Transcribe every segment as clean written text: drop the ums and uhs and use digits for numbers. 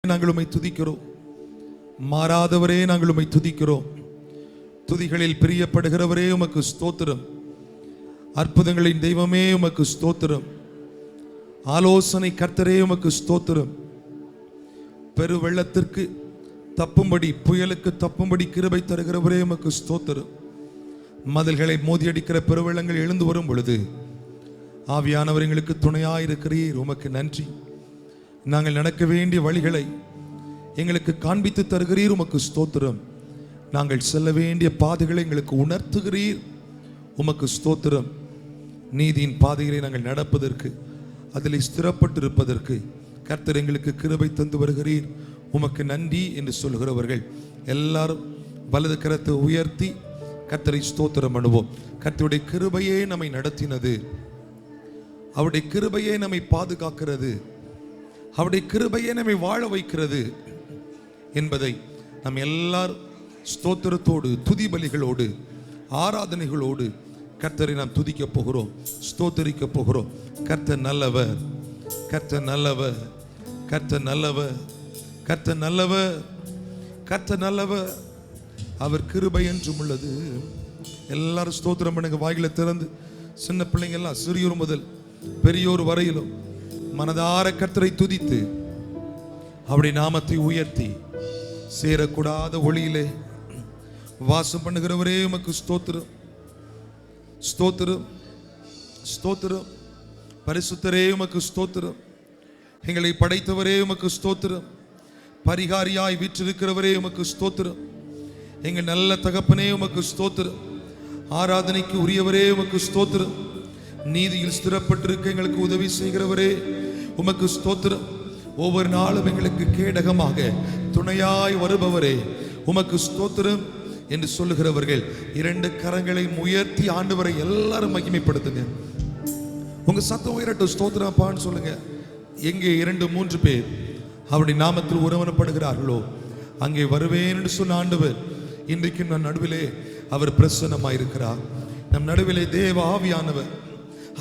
நாங்கள் உம்மை துதிக்கிறோம். மாறாதவரே நாங்கள் உம்மை துதிக்கிறோம். துதிகளில் பிரியப்படுகிறவரே உமக்கு ஸ்தோத்திரம். அற்புதங்களின் தெய்வமே உமக்கு ஸ்தோத்திரம். ஆலோசனை கர்த்தரே உமக்கு ஸ்தோத்திரம். பெரு வெள்ளத்திற்கு தப்பும்படி, புயலுக்கு தப்பும்படி கிருபை தருகிறவரே உமக்கு ஸ்தோத்திரம். மதில்களை மோதியடிக்கிற பெருவெள்ளங்கள் எழுந்து வரும் பொழுது ஆவியானவர் எங்களுக்கு துணையாயிருக்கிறீர். உமக்கு நன்றி. நாங்கள் நடக்க வேண்டிய வழிகளை எங்களுக்கு காண்பித்து தருகிறீர். உமக்கு ஸ்தோத்திரம். நாங்கள் செல்ல வேண்டிய பாதைகளை எங்களுக்கு உணர்த்துகிறீர். உமக்கு ஸ்தோத்திரம். நீதியின் பாதைகளை நாங்கள் நடப்பதற்கு, அதில் ஸ்திரப்பட்டு இருப்பதற்கு கர்த்தர் எங்களுக்கு கிருபை தந்து வருகிறீர். உமக்கு நன்றி என்று சொல்கிறவர்கள் எல்லாரும் வலது கரத்தை உயர்த்தி கர்த்தரை ஸ்தோத்திரம் பண்ணுவோம். கர்த்தருடைய கிருபையே நம்மை நடத்தினது, அவருடைய கிருபையே நம்மை பாதுகாக்கிறது, அவருடைய கிருபையே நம்மை வாழ வைக்கிறது என்பதை நாம் எல்லாரும் ஸ்தோத்திரத்தோடு, துதி பலிகளோடு, ஆராதனைகளோடு கர்த்தரை நாம் துதிக்க போகிறோம், ஸ்தோத்தரிக்க போகிறோம். கர்த்தர் நல்லவர், கர்த்தர் நல்லவர், கர்த்தர் நல்லவர், கர்த்தர் நல்லவர், கர்த்தர் நல்லவர். அவர் கிருபை என்றும் உள்ளது. எல்லாரும் ஸ்தோத்திரம் பண்ணுங்க. வாயில திறந்து சின்ன பிள்ளைங்க எல்லாம், சிறியோர் முதல் பெரியோர் வரையிலும் மனதார கர்த்தரை துதித்து அவருடைய நாமத்தை உயர்த்தி, சேரக்கூடாத ஒளியிலே வாசம் பண்ணுகிறவரே உமக்கு ஸ்தோத்திரம், ஸ்தோத்திரம், ஸ்தோத்திரம். பரிசுத்தரே உமக்கு ஸ்தோத்திரம். எங்களை படைத்தவரே உமக்கு ஸ்தோத்திரம். பரிகாரியாய் வீற்றிருக்கிறவரே உமக்கு ஸ்தோத்திரம். எங்கள் நல்ல தகப்பனே உமக்கு ஸ்தோத்திரம். ஆராதனைக்கு உரியவரே உமக்கு ஸ்தோத்திரம். நீதியில் ஸ்திரப்பட்டிருக்க எங்களுக்கு உதவி செய்கிறவரே உமக்கு ஸ்தோத்திரம். ஒவ்வொரு நாளும் எங்களுக்கு கேடகமாக துணையாய் வருபவரே உமக்கு ஸ்தோத்திரம் என்று சொல்லுகிறவர்கள் இரண்டு கரங்களை உயர்த்தி ஆண்டவரை எல்லாரும் மகிமைப்படுத்துங்க. உங்க சத்தம் உயரட்டும். ஸ்தோத்திரப்பான்னு சொல்லுங்க. எங்கே 2-3 பேர் அவருடைய நாமத்தில் உறவனப்படுகிறார்களோ அங்கே வருவேன் என்று சொன்ன ஆண்டவர் இன்றைக்கு நம் நடுவிலே அவர் பிரசன்னமாயிருக்கிறார். நம் நடுவிலே தேவ ஆவியானவர்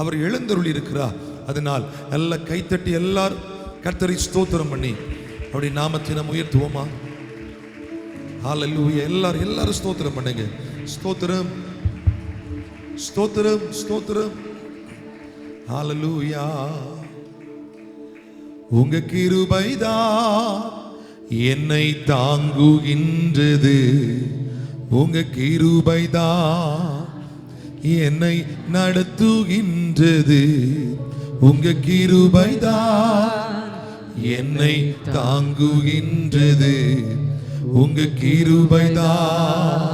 அவர் எழுந்தருளி இருக்கிறார். அதனால் நல்ல கைத்தட்டி எல்லாரும் கர்த்தரை ஸ்தோத்திரம் பண்ணி அவருடைய நாமத்தை நாம் உயர்த்துவோமா? ஹல்லேலூயா. எல்லாரும் ஸ்தோத்திரம் பண்ணுங்க. ஸ்தோத்திரம், ஸ்தோத்திரம், ஸ்தோத்திரம். ஹல்லேலூயா. உங்க கிருபைதான் என்னை தாங்குகின்றது, உங்க கிருபைதான் என்னை நடத்துகின்றது, உங்க கிருபைதான் என்னை தாங்குகின்றது, உங்க கிருபைதான்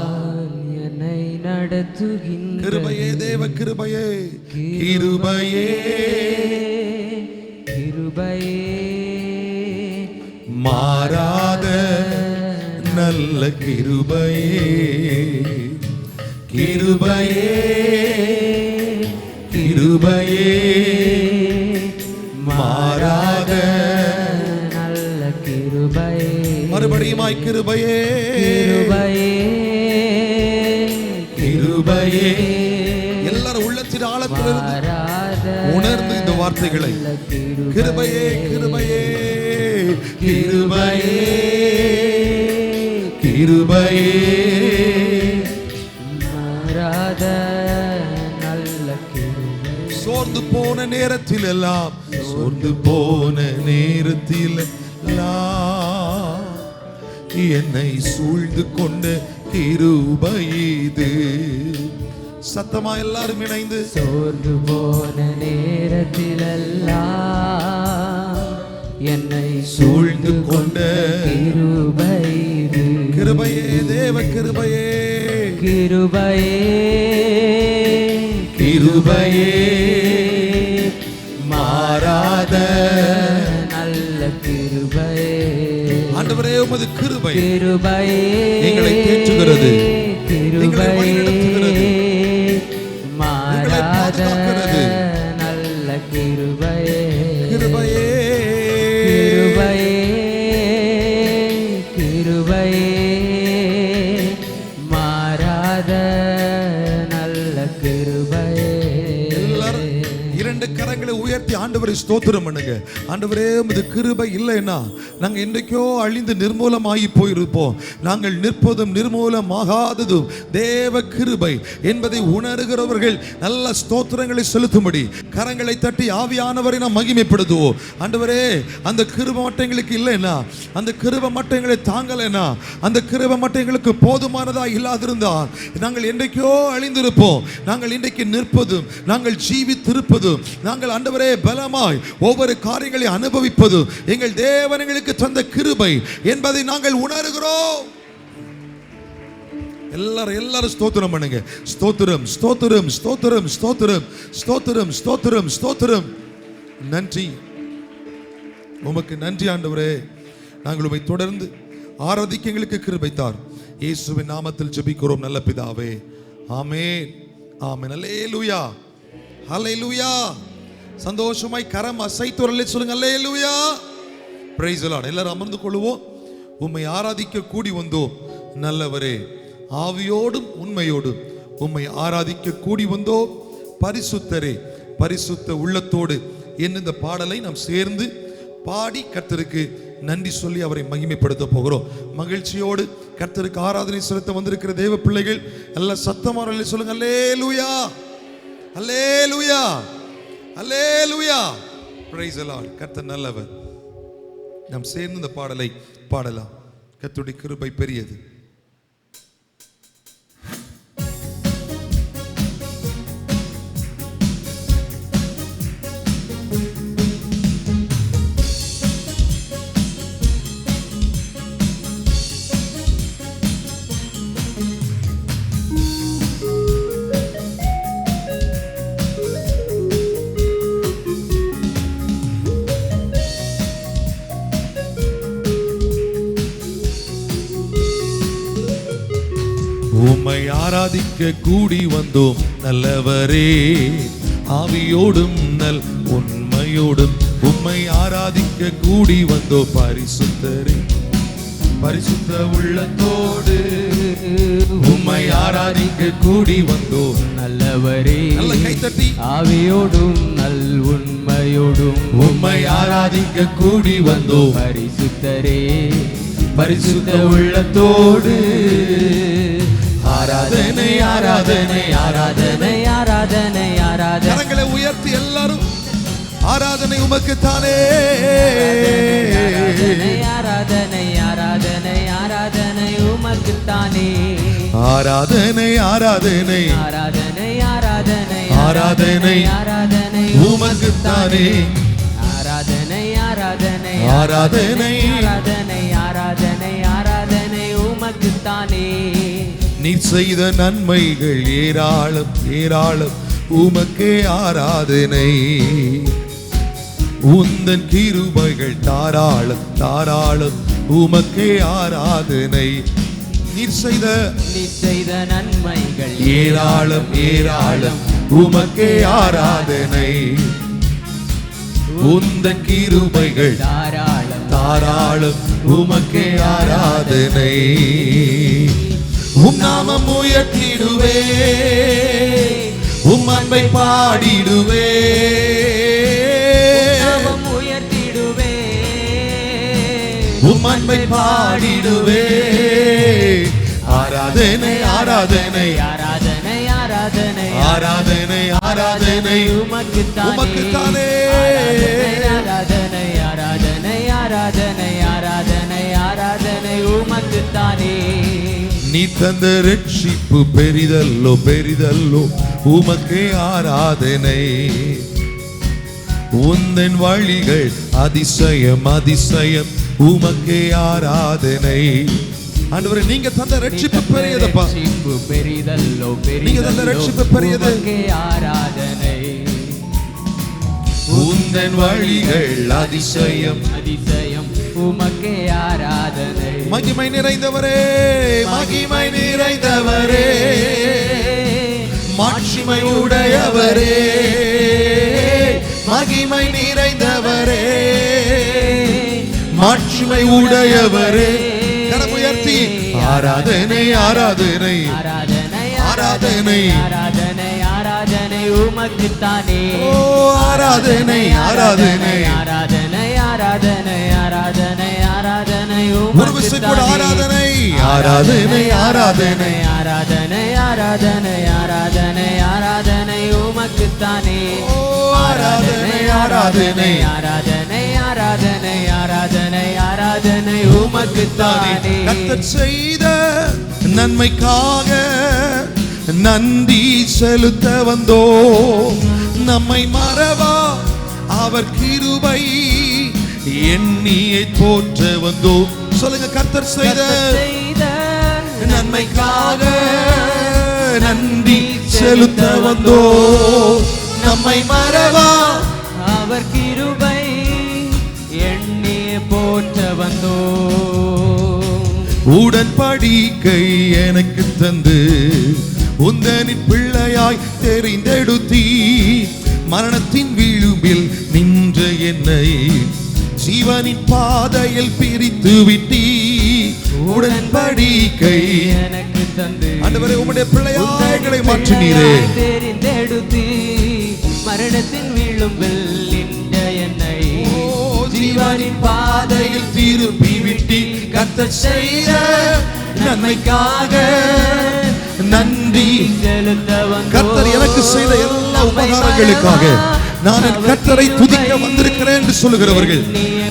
என்னை நடத்துகின்றது. கிருபையே, தேவ கிருபையே, கிருபையே, கிருபையே, மாறாத நல்ல கிருபையே, கிருபையே, கிருபையே, மாறாத நல்ல கிருபையே. மறுபடியுமாய் கிருபையே, கிருபையே, கிருபையே. எல்லாரும் உள்ளத்தின் ஆழத்தில் உணர்ந்து இந்த வார்த்தைகளை, கிருபையே, கிருபையே, கிருபையே, கிருபையே, மாறாத நல்ல கிருபை. சோர்ந்து போன நேரத்தில் எல்லாம், சோர்ந்து போன நேரத்தில் எல்லாம் என்னை சூழ்ந்து கொண்ட கிருபை இது. சத்தமா எல்லாரும் இணைந்து, சோர்ந்து போன நேரத்திலெல்லாம் என்னை சூழ்ந்து கொண்ட கிருபை இது. கிருபையே, தேவ கிருபையே, கிருபையே, கிருபையே, மாறாத நல்ல கிருபையே. ஆண்டவரே, உமது கிருபை கிருபையே எங்களை தேற்றுகிறது, எங்களை கிருபையே, வழிநடத்துகிறது, மாறாத நல்ல கிருபையே. கிருபையே, கிருபையே, கிருபையே, மாறாத நல்ல கிருபையே. எல்லாரும் இரண்டு கரங்களை உயர்த்தி ஆண்டவரை ஆண்டவரை ஸ்தோத்திரம் பண்ணுங்க. ஆண்டவரே உமது கிருபை இல்லைன்னா நாங்கள் என்றைக்கோ அழிந்து நிர்மூலமாகி போயிருப்போம். நாங்கள் நிற்பதும் நிர்மூலமாகாததும் தேவ கிருபை என்பதை உணர்கிறவர்கள் நல்ல ஸ்தோத்திரங்களை செலுத்தும்படி கரங்களை தட்டி ஆவியானவரை நாம் மகிமைப்படுத்துவோம். ஆண்டவரே அந்த கிருபை மட்டும் எங்களுக்கு இல்லைன்னா, அந்த கிருபை மட்டும் எங்களை தாங்கலைன்னா, அந்த கிருபை மட்டும் எங்களுக்கு போதுமானதா இல்லாதிருந்தால் நாங்கள் என்றைக்கோ அழிந்திருப்போம். நாங்கள் இன்றைக்கு நிற்பதும், நாங்கள் ஜீவித்திருப்பதும், நாங்கள் ஆண்டவரே பலமாய் ஒவ்வொரு காரியங்களை அனுபவிப்பதும் எங்கள் தேவன் எங்களுக்கு தந்த கிருபை என்பதை நாங்கள் உணர்கிறோம். எல்லாரும் ஸ்தோத்திரம் பண்ணுங்க. ஸ்தோத்திரம், ஸ்தோத்திரம், ஸ்தோத்திரம், ஸ்தோத்திரம், ஸ்தோத்திரம், ஸ்தோத்திரம், ஸ்தோத்திரம். நன்றி, உமக்கு நன்றி ஆண்டவரே. நாங்கள் உம்மை தொடர்ந்து ஆராதிக்க எங்களுக்கு கிருபை தார். இயேசுவின் நாமத்தில் ஜெபிக்கிறோம் நல்ல பிதாவே, ஆமென், ஆமென். அல்லேலூயா, அல்லேலூயா. சந்தோஷமாய் கரம் அசைத்து சொல்லுங்க அல்லேலூயா. Praise the Lord. எல்லாரும் அமர்ந்து கொள்வோம். உம்மை ஆராதிக்க கூடி வந்தோம் நல்லவரே, ஆவியோடும் உண்மையோடும் உம்மை ஆராதிக்க கூடி வந்தோம் பரிசுத்தரே, பரிசுத்த உள்ளத்தோடு என்ன இந்த பாடலை நாம் சேர்ந்து பாடி கர்த்தருக்கு நன்றி சொல்லி அவரை மகிமைப்படுத்த போகிறோம். மகிழ்ச்சியோடு கர்த்தருக்கு ஆராதனை செலுத்த வந்திருக்கிற தேவ பிள்ளைகள் நல்ல சத்தமாக சொல்லுங்க அல்லேலூயா, அல்லேலூயா, அல்லேலூயா. Praise the Lord. கர்த்தர் நல்லவர். நாம் சேர்ந்து இந்த பாடலை பாடலாம். கர்த்தருடைய கிருபை பெரியது. உம்மை ஆராதிக்க கூடி வந்தோம் நல்லவரே, ஆவியோடும் நல் உண்மையோடும் உம்மை ஆராதிக்க கூடி வந்தோம் பரிசுத்தரே, பரிசுத்த உள்ளத்தோடு உம்மை ஆராதிக்க கூடி வந்தோம் நல்லவரே. நல்ல கைத்தட்டி. ஆவியோடும் நல் உண்மையோடும் உம்மை ஆராதிக்க கூடி வந்தோம் பரிசுத்தரே, பரிசுத்த உள்ளத்தோடு. ஆராதனை, ஆராதனை, ஆராதனை, ஆராதனை, ஆராதனை. கரங்களை உயர்த்தி எல்லாரும் ஆராதனை உமக்கு தானே. ஆராதனை, ஆராதனை, ஆராதனை, ஆராதனை உமக்கு தானே. ஆராதனை, ஆராதனை, ஆராதனை, ஆராதனை, ஆராதனை, ஆராதனை உமக்கு தானே. ஆராதனை, ஆராதனை, ஆராதனை, ஆராதனை, ஆராதனை, ஆராதனை உமக்கு தானே. நீர் செய்த நன்மைகள் ஏராளம் ஏராளம் உமக்கே ஆராதனை. உந்தன் கிருபைகள் தாராளம் தாராளம் உமக்கே ஆராதனை. நீர் செய்த நன்மைகள் ஏராளம் ஏராளம் உமக்கே ஆராதனை. உந்தன் கிருபைகள் தாராளம் தாராளம் உமக்கே ஆராதனை. உம் நாமம் உயர்த்திடுவே, உம் அன்பை பாடிடுவே, நாமம் உயர்த்திடுவே, உம் அன்பை பாடிடுவே. ஆராதனை, ஆராதனை, ஆராதனை, ஆராதனை, ஆராதனை, ஆராதனை உமக்கு தானே. ஆராதனை, ஆராதனை, ஆராதனை, ஆராதனை, ஆராதனை உமக்கு தானே. நீ தந்த ரட்சிப்பு பெரிதல்லோ பெரிதல்லோ உமக்கே ஆராதனை. உந்தன் வழிகள் அதிசயம் அதிசயம் உமக்கே ஆராதனை. ஆண்டவரே, நீங்க தந்த ரட்சிப்பு பெரியதப்பா, பெரிதல்லோ நீங்க தந்த ரட்சிப்பு பெரியது, ஆராதனை. உந்தன் வழிகள் அதிசயம் அதிசயம் உமக்கே ஆராதனை. மகிமை நிறைந்தவரே, மகிமை நிறைந்தவரே, மாட்சிமை உடையவரே, மகிமை நிறைந்தவரே, மாட்சிமை உடையவரே. கரமுயர்த்தி ஆராதனை, ஆராதனை, ஆராதனை, ஆராதனை, ஆராதனை, ஆராதனை உமக்குத்தானே. ஓ ஆராதனை ஆராதனை ஆராதனை ஆராதனை ஆராதனை ஆராதனை ஒரு விசை கூட ஆராதனை ஆராதனை ஆராதனை ஆராதனை ஆராதனை ஆராதனை ஆராதனை உமக்குத்தானே. ஆராதனை ஆராதனை ஆராதனை ஆராதனை ஆராதனை ஆராதனை உமக்குத்தானே. கர்த்தர் செய்த நன்மைக்காக நன்றி செலுத்த வந்தோ, நம்மை மறவா அவர் கிருபை எண்ணியை போற்ற வந்தோ. சொல்லுங்க, கர்த்தர் செய்த நன்மைக்காக நன்றி செலுத்த வந்தோ, நம்மை மறவா அவர் கிருபை எண்ணியை போற்ற வந்தோ. உடன்படிக்கை எனக்கு தந்து உந்தனின் பிள்ளையாய் தெரிந்தெடுத்தீ, மரணத்தின் விளிம்பில் நின்ற என்னை ஜீவனின் பாதையில் பிரித்து விட்டீ. உடன்படிக்கை எனக்கு தந்து ஆண்டவரே உம்முடைய பிள்ளையாய் எங்களை மாற்றினீரே. தெரிந்தெடுத்தீ, மரணத்தின் விளிம்பில் நின்ற என்னை ஜீவனின் பாதையில் திருப்பி விட்டீ. கர்த்தர் செய்த நன்மைக்காக நன்றி செலுத்த வந்தோ. கர்த்தர் எனக்கு செய்த எல்லா உபகாரங்களுக்காக நான் என் கர்த்தரை துதிக்க வந்திருக்கிறேன் என்று சொல்லுகிறவர்கள்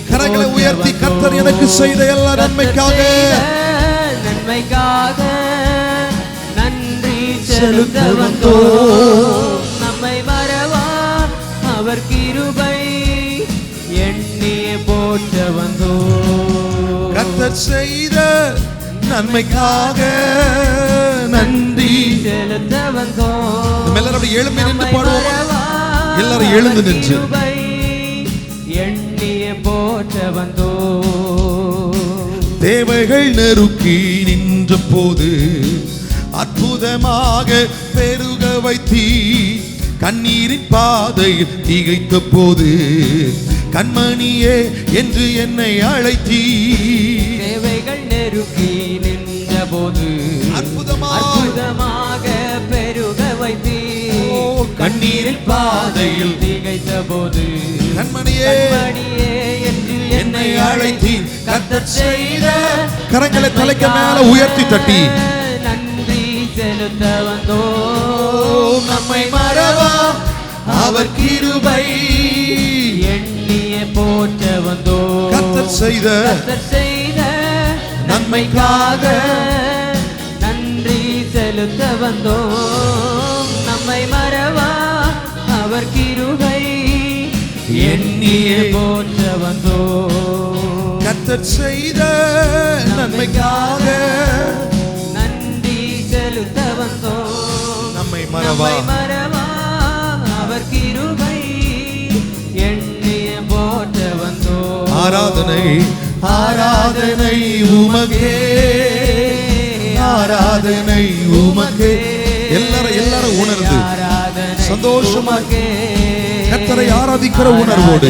கரங்களை உயர்த்தி, கர்த்தர் எனக்கு செய்த எல்லா நன்மைக்காக நன்மைக்காக நன்றி செலுத்த வந்தோ. நம்மை மறவா அவர் கிருபை எண்ணியை போற்ற வந்தோ. கர்த்தர் செய்த நன்மைக்காக நன்றி செலுத்த வந்தோ. எல்லாரும் எழும்பி நின்று பாடுவோம். எல்லாரும் எழுந்து நின்று எண்ணியை போற்ற வந்தோ. தேவைகள் நெருக்கி நின்ற போது அற்புதமாக பெருக வைத்தீ, கண்ணீரின் பாதையில் திகைத்த போது கண்மணியே என்று என்னை அழைத்தீ. தேவைகள் நெருக்கி நின்ற போது அற்புதமாக பெருக வைத்தீ, கண்ணீரின் பாதையில் திகைத்த போது கண்மணியே என்று என்னை அழைத்தீ. கர்த்தர் செய்த கரங்களை தலைக்கு மேல உயர்த்தி தட்டி நன்றி செலுத்த வந்தோ. நம்மை மறவா அவர் கிருபை எண்ணியை போற்ற வந்தோ. கர்த்தர் செய்த நன்மைக்காக நன்றி செலுத்த வந்தோ. நம்மை மறவா அவர் கிருபை எண்ணியை போற்ற வந்தோ. கர்த்தர் செய்த நன்மைக்காக நன்றி செலுத்த வந்தோ. நம்மை மறவா அவர் கிருபை எண்ணியை போற்ற வந்தோ. ஆராதனை ஆராதனை உமக்கே, ஆராதனை உமக்கே. எல்லாரும் உணர்ந்து சந்தோஷமா கர்த்தரை ஆராதிக்கிற உணர்வோடு,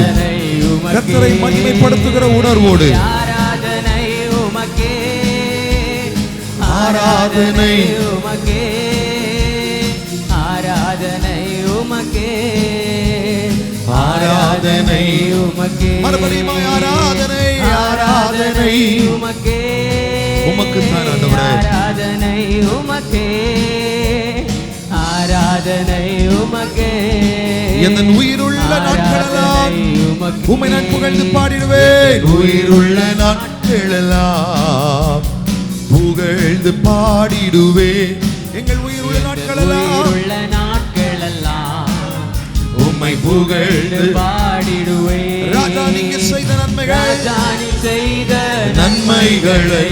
கர்த்தரை மகிமைப்படுத்துகிற உணர்வோடு ஆராதனை உமக்கே, ஆராதனை உமக்கே, ஆராதனை உமக்கே, ஆராதனை உமக்கே. மறுபடியும் ஆராதனை ஆராதனை உமக்கே, உமக்குத்தான் ஆண்டவரே. ஆராதனை உமக்கே, ஆராதனை உமக்கே. என் உயிருள்ள நாட்களெல்லாம் உம்மை நான் புகழ்ந்து பாடிடுவேன். உயிருள்ள நாட்களெல்லாம் புகழ்ந்து பாடிடுவேன். எங்கள் உயிருள்ள நாட்களெல்லாம் உம்மை புகழ்ந்து பாடிடுவேன். ராஜா நீங்க செய்த நன்மைகள், ராஜா நீ செய்த நன்மைகளை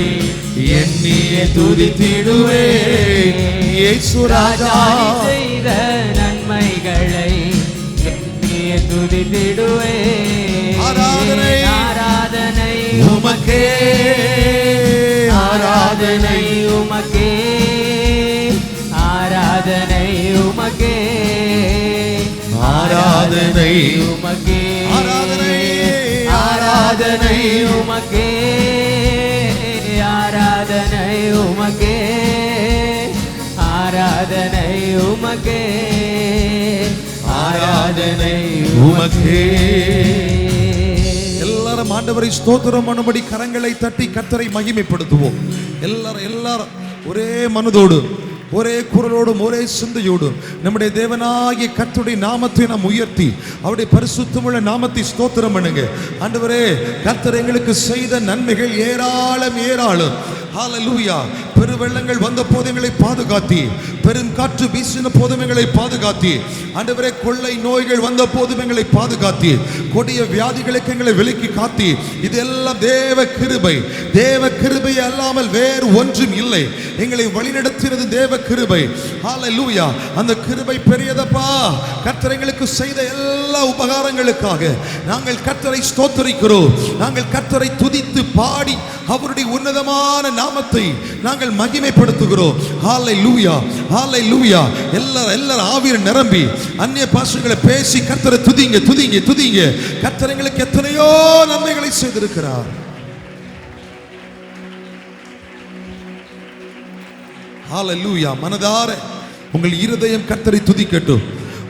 எண்ணியே துதித்திடுவேன். இயேசு ராஜா நீ செய்த நன்மைகளை எண்ணியே துதித்திடுவேன். ஆராதனை ஆராதனை உமக்கே, ஆராதனை உமக்கே, ஆராதனை உமக்கே, ஆராதனை உமக்கே, ஆராதனை ஆராதனை உமக்கே, ஆராதனை உமக்கே, ஆராதனை உமக்கே, ஆராதனை உமக்கே. எல்லாரும் ஆண்டவரை ஸ்தோத்திரம் பண்ணும்படி கரங்களை தட்டி கர்த்தரை மகிமைப்படுத்துவோம். எல்லாரும் ஒரே மனதோடு, ஒரே குரலோடும், ஒரே சிந்தையோடும் நம்முடைய தேவனாகிய கர்த்தருடைய நாமத்தை நாம் உயர்த்தி அவருடைய பரிசுத்தமுள்ள நாமத்தை ஸ்தோத்திரம் பண்ணுங்க. ஆண்டவரே, கர்த்தர் எங்களுக்கு செய்த நன்மைகள் ஏராளம் ஏராளம். ஹல்லேலூயா. பெருவெள்ளங்கள் வந்த போது எங்களை பாதுகாத்தி, பெரும் காற்று வீசின போதும் எங்களை பாதுகாத்தி, ஆண்டவரே கொள்ளை நோய்கள் வந்த போதும் எங்களை பாதுகாத்தி, கொடிய வியாதிகளுக்கு எங்களை விலக்கி காத்தி. இதெல்லாம் தேவ கிருபை. தேவ கிருபை அல்லாமல் வேறு ஒன்றும் இல்லை. எங்களை வழிநடத்தினது தேவ கிருபை. ஹல்லேலூயா. அந்த கிருபை பெரியதப்பா. கர்த்தர் எங்களுக்கு செய்த எல்லா உபகாரங்களுக்காக நாங்கள் கர்த்தரை ஸ்தோத்திரிக்கிறோம். நாங்கள் கர்த்தரை துதித்து பாடி அவருடைய உன்னதமான நாமத்தை நாங்கள் மகிமைப்படுத்துகிறோம். ஹல்லேலூயா, ஹல்லேலூயா. எல்லாரும் ஆவியில் நிரம்பி அந்நிய பாஷைகளை பேசி கர்த்தரை துதிங்க, துதிங்க, துதிங்க. கர்த்தர் எங்களுக்கு எத்தனையோ நன்மைகளை செய்திருக்கிறார். ஹல்லேலூயா. மனதார உங்கள் இருதயம் கர்த்தரை துதிக்கட்டும்.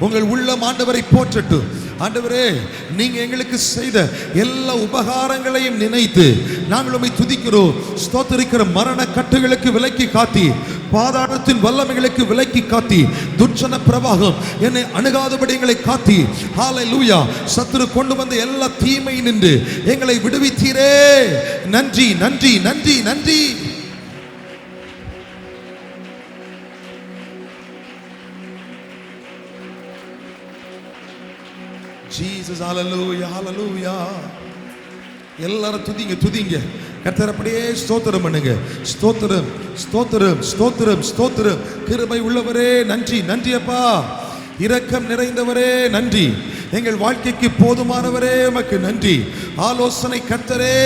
உங்கள் உள்ளம் ஆண்டவரை போற்றட்டும். ஆண்டவரே, நீங்க எங்களுக்கு செய்த எல்லா உபகாரங்களையும் நினைத்து நாங்கள் உம்மை துதிக்கிறோம், ஸ்தோத்திரிக்கிற. மரண கட்டுகளுக்கு விலக்கி காத்தி, பாதாளத்தின் வல்லமைகளுக்கு விலக்கி காத்தி, துர்ச்சன பிரவாகம் என்னை அணுகாதபடி எங்களை காத்தி. ஹல்லேலூயா. சத்துரு கொண்டு வந்த எல்லா தீமை நின்று எங்களை விடுவித்தீரே. நன்றி, நன்றி, நன்றி, நன்றி. ஜீசஸ். ஹல்லேலூயா, ஹல்லேலூயா. எல்லாரும் துதிங்க, துதிங்க. கர்த்தர் அப்படியே ஸ்தோத்திரம் பண்ணுங்க. ஸ்தோத்திரம், ஸ்தோத்திரம், ஸ்தோத்திரம், ஸ்தோத்திரம். கிருபை உள்ளவரே நன்றி, நன்றி அப்பா. இரக்கம் நிறைந்தவரே நன்றி. எங்கள் வாழ்க்கைக்கு போதுமானவரே உமக்கு நன்றி. ஆலோசனை கர்த்தரே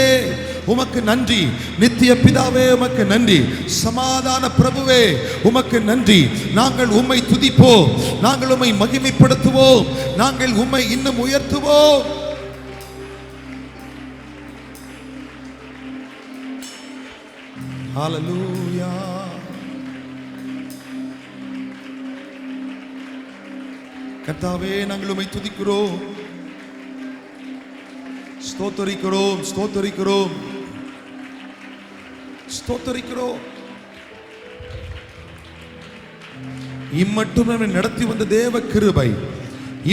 உமக்கு நன்றி. நித்திய பிதாவே உமக்கு நன்றி. சமாதான பிரபுவே உமக்கு நன்றி. நாங்கள் உம்மை துதிப்போம், நாங்கள் உம்மை மகிமைப்படுத்துவோம், நாங்கள் உம்மை இன்னும் உயர்த்துவோம். ஹல்லேலூயா. கர்த்தாவே, நாங்கள் உம்மை துதிக்கிறோம், ஸ்தோத்தரிக்கிறோம், ஸ்தோத்தரிக்கிறோம், ஸ்தோத்தரிக்கிறோம். இம்மட்டும் நம்மை நடத்தி வந்த தேவ கிருபை,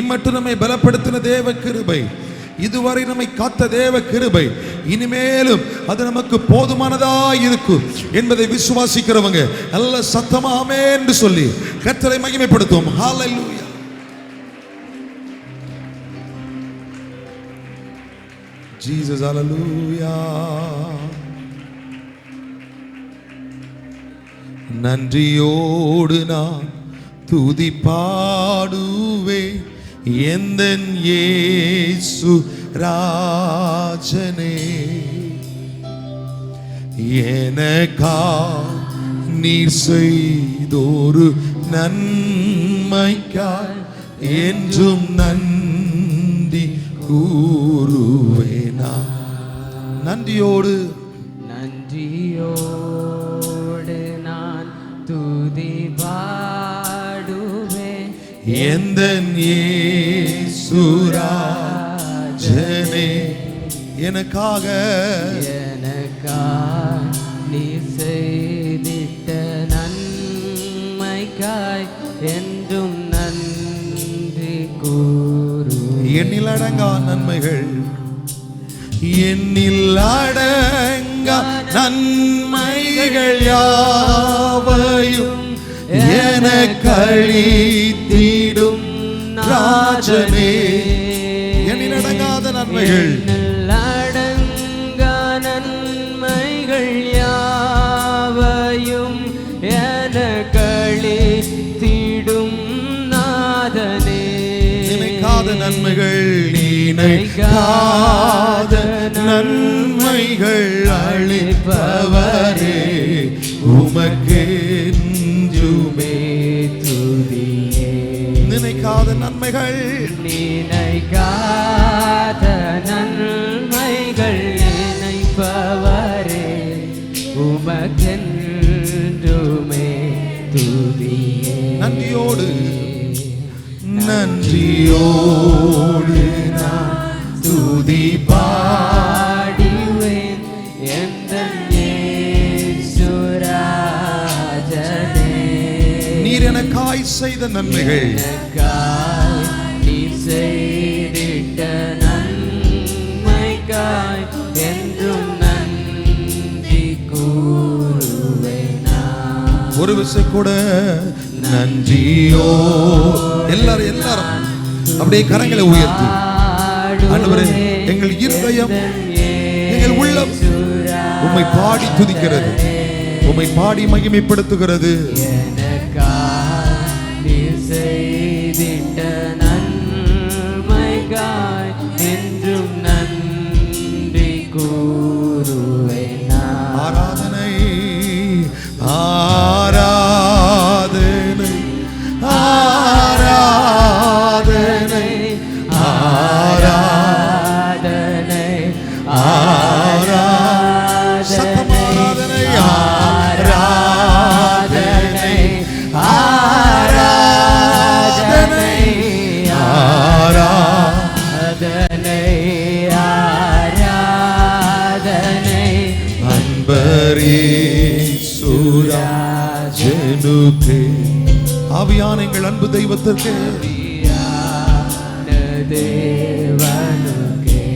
இம்மட்டும் நம்மை பலப்படுத்தின தேவ கிருபை, இதுவரை நம்மை காத்த தேவ கிருபை, இனிமேலும் அது நமக்கு போதுமானதா இருக்கும் என்பதை விசுவாசிக்கிறவங்க நல்ல சத்தமா ஆமென் என்று சொல்லி கர்த்தரை மகிமைப்படுத்துவோம். ஹல்லேலூயா. Jesus, hallelujah. நன்றியோடு நான் துதி பாடுவே எந்தன் இயேசு ராஜனே. எனக்கா நீர் செய்தோரு நன்மைக்காய் என்றும் நன்றி கூறுவேனா. நன்றியோடு, நன்றியோடு நான் துதி பாடுவேன் எந்தன் இயேசு ராஜனே. எனக்காக நீ செய்திட்ட நன்மைக்காய் என்றும் நன்றி கூறு. எண்ணில் அடங்கா நன்மைகள், எண்ணில் அடங்கா நன்மைகள் யாவையும் எனக்களித்திடும் ராஜனே. எண்ணில் அடங்காத நன்மைகள், அடங்கா நன்மைகள் யாவையும் எனக்களித்திடும் நாதனே. நினைக்காத நன்மைகள், நினைக்காத நன்மைகள் அளிப்பவரே உமக்கென்றுமே துதியே. நினைக்காத நன்மைகள், நினைக்காத நன்மைகள் நினைப்பவரே உமக்கென்றுமே துதியே. நன்றியோடு நன்றியோடு நான் துதி பாடுவேன் எந்தன் இயேசுராஜனே. நீர் எனக்காய் செய்த நன்மைகள், எனக்காய் நீர் செய்திட்ட நன்மைக்காய் என்றும் நன்றி கூறுவேன் நான். ஒரு விசை கூட நன்றியோ. எல்லாரும் அப்படியே கரங்களை உயர்த்தி ஆண்டவரே, எங்கள் இருதயம் எங்கள் உள்ளம் உம்மை பாடி துதிக்கிறது, உம்மை பாடி மகிமைப்படுத்துகிறது. செய்திட்ட நன்மைக்காய் என்றும் நன்றி கூறுவேன் நான். ஆராதனை ஆராதனை ஆராதனை ஆராதனை ஆராதனை சத்தமாராதனை ஆராதனை ஆராதனை ஆராதனை அன்பரீசுராஜனுக்கே. ஆவியான எங்கள் அன்பு தெய்வத்திற்கு, தேவனுக்கே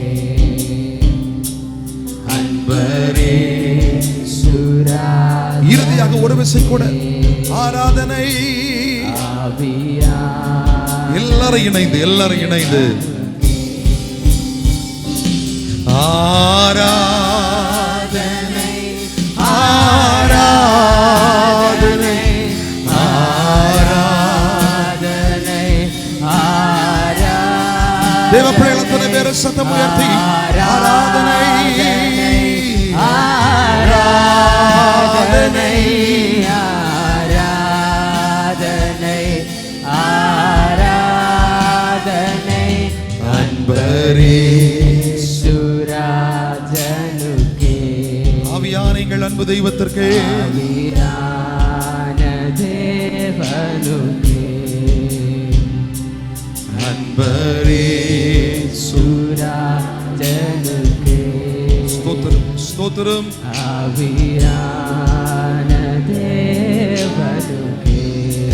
அன்பரீசுராஜ. இறுதியாக ஒரு விசை கூட ஆராதனை. எல்லாரும் இணைந்து ஆராதனை ஆராதனை ஆராதனை ஆராதனை தேவ பிள்ளைகளை வேற சத்தம் உயர்த்தி ஆராதனை ஆராதனை ஆராதனை ஆராதனை அன்பரீசுராஜனுக்கே. ஆவியான எங்கள் அன்பு தெய்வத்திற்கு, ஆவியான தேவனுக்கே அன்பரீசுராஜனுக்கே ஸ்தோத்திரம் ஸ்தோத்திரம். ஆவியான தேவனுக்கே.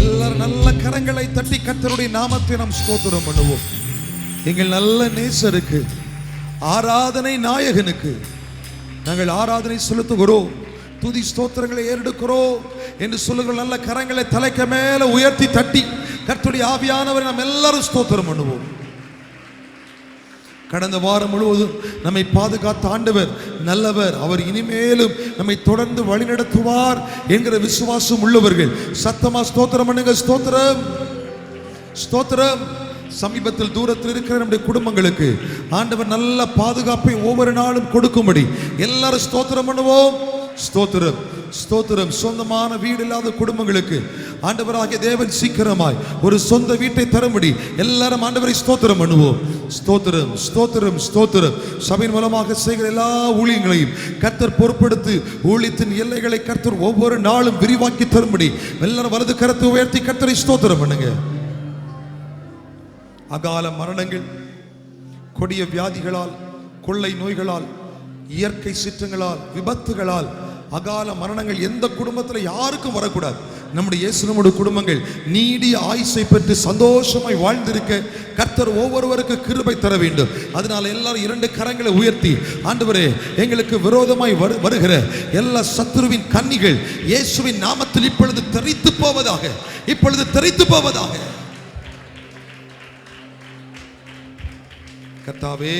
எல்லாரும் நல்ல கரங்களை தட்டி கர்த்தருடைய நாமத்தை நாம் ஸ்தோத்திரம் பண்ணுவோம். எங்கள் நல்ல நேசருக்கு, ஆராதனை நாயகனுக்கு நாங்கள் ஆராதனை செலுத்துகிறோம், துதி ஸ்தோத்திரங்களை ஏறெடுக்கிறோம் என்று சொல்லுகிற நல்ல கரங்களை தலைக்க மேல உயர்த்தி தட்டி கர்த்தருடைய ஆவியானவரை நாம் எல்லாரும் ஸ்தோத்திரம் பண்ணுவோம். கடந்த வாரம் முழுவதும் நம்மை பாதுகாத்த ஆண்டவர் நல்லவர், அவர் இனிமேலும் நம்மை தொடர்ந்து வழிநடத்துவார் என்கிற விசுவாசம் உள்ளவர்கள் சத்தமா ஸ்தோத்திரம் பண்ணுங்க. ஸ்தோத்திரம் ஸ்தோத்திரம். சமீபத்தில் தூரத்தில் இருக்கிற நம்முடைய குடும்பங்களுக்கு ஆண்டவர் நல்ல பாதுகாப்பை ஒவ்வொரு நாளும் கொடுக்கும்படி எல்லாரும் ஸ்தோத்திரம் பண்ணுவோம். ஸ்தோத்திரம் ஸ்தோத்திரம். சொந்தமான வீடு இல்லாத குடும்பங்களுக்கு ஆண்டவராகிய தேவன் சீக்கிரமாய் ஒரு சொந்த வீட்டை தரும்படி எல்லாரும் ஆண்டவரை ஸ்தோத்திரம் பண்ணுவோம். ஸ்தோத்திரம் ஸ்தோத்திரம் ஸ்தோத்திரம். சபையின் மூலமாக செய்கிற எல்லா ஊழியங்களையும் கர்த்தர் பொறுப்படுத்தி ஊழியத்தின் எல்லைகளை கர்த்தர் ஒவ்வொரு நாளும் விரிவாக்கி தரும்படி எல்லாரும் வலது கரத்தை உயர்த்தி கர்த்தரை ஸ்தோத்திரம் பண்ணுங்க. அகால மரணங்கள், கொடிய வியாதிகளால், கொள்ளை நோய்களால், இயற்கை சீற்றங்களால், விபத்துகளால் அகால மரணங்கள் எந்த குடும்பத்தில் யாருக்கும் வரக்கூடாது. நம்முடைய இயேசுவினுடைய குடும்பங்கள் நீடிய ஆயுசை பெற்று சந்தோஷமாய் வாழ்ந்திருக்க கர்த்தர் ஒவ்வொருவருக்கு கிருபை தர வேண்டும். அதனால எல்லாரும் இரண்டு கரங்களை உயர்த்தி ஆண்டவரே, எங்களுக்கு விரோதமாய் வருகிற எல்லா சத்துருவின் கண்ணிகள் இயேசுவின் நாமத்தில் இப்பொழுது தெரித்து போவதாக, இப்பொழுது தெரித்து போவதாக. கர்த்தாவே,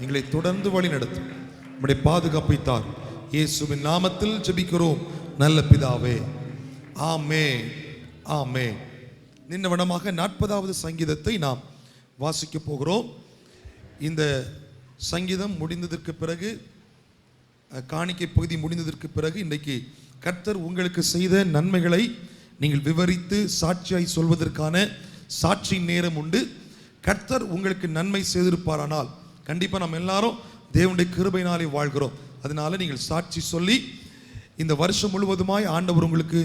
எங்களை தொடர்ந்து வழி நடத்தும், நம்முடைய பாதுகாப்பை தார். இயேசுவின் நாமத்தில் ஜெபிக்கிறோம் நல்ல பிதாவே, ஆமே ஆமே. நின்னவனமாக 40வது சங்கீதத்தை நாம் வாசிக்க போகிறோம். இந்த சங்கீதம் முடிந்ததற்கு பிறகு, காணிக்கை பகுதி முடிந்ததற்கு பிறகு, இன்றைக்கு கர்த்தர் உங்களுக்கு செய்த நன்மைகளை நீங்கள் விவரித்து சாட்சியாய் சொல்வதற்கான சாட்சி நேரம் உண்டு. கர்த்தர் உங்களுக்கு நன்மை செய்திருப்பாரானால் கண்டிப்பாக நம்ம எல்லாரும் தேவனுடைய கிருபையினாலே வாழ்கிறோம். அதனால நீங்கள் சாட்சி சொல்லி இந்த வருஷம் முழுவதுமாய் ஆண்டவர் உங்களுக்கு